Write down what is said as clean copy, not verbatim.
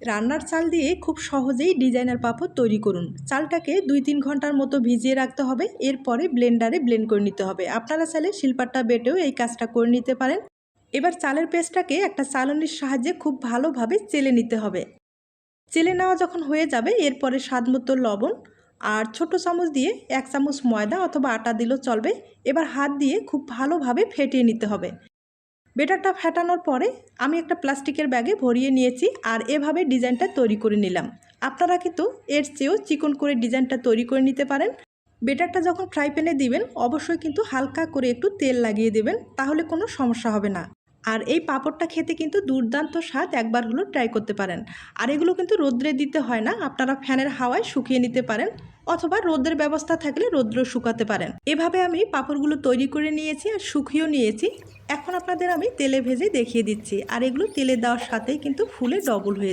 রান্নার চাল দিয়ে খুব সহজেই ডিজাইনার পাঁপড় তৈরি করুন। চালটাকে 2-3 ঘন্টার মতো ভিজিয়ে রাখতে হবে। এরপরে ব্লেন্ডারে ব্লেন্ড করে নিতে হবে। আপনারা চাইলে শিলপাট্টা বেটেও এই কাজটা করে নিতে পারেন। এবার চালের পেস্টটাকে একটা চালনির সাহায্যে খুব ভালোভাবে চেলে নিতে হবে। চেলে নেওয়া যখন হয়ে যাবে এরপরে স্বাদমতো লবণ আর ছোট চামচ দিয়ে 1 চামচ ময়দা অথবা আটা দিলেও চলবে। এবার হাত দিয়ে খুব ভালোভাবে ফেটিয়ে নিতে হবে। বেটারটা ফেটানোর পরে আমি একটা প্লাস্টিকের ব্যাগে ভরিয়ে নিয়েছি আর এভাবে ডিজাইনটা তৈরি করে নিলাম। আপনারা কিন্তু এর চেয়েও চিকন করে ডিজাইনটা তৈরি করে নিতে পারেন। বেটারটা যখন ফ্রাই প্যানে দিবেন অবশ্যই কিন্তু হালকা করে একটু তেল লাগিয়ে দেবেন, তাহলে কোনো সমস্যা হবে না। আর এই পাঁপড়টা খেতে কিন্তু দুর্দান্ত স্বাদ, একবার হলো ট্রাই করতে পারেন। আর এগুলো কিন্তু রোদ্রে দিতে হয় না, আপনারা ফ্যানের হাওয়ায় শুকিয়ে নিতে পারেন অথবা রোদের ব্যবস্থা থাকলে রোদ্রে শুকাতে পারেন। এভাবে আমি পাঁপড়গুলো তৈরি করে নিয়েছি আর শুকিয়েও নিয়েছি। এখন আপনাদের আমি তেলে ভেজে দেখিয়ে দিচ্ছি। আর এগুলো তেলে দেওয়ার সাথেই কিন্তু ফুলে ডবল হয়ে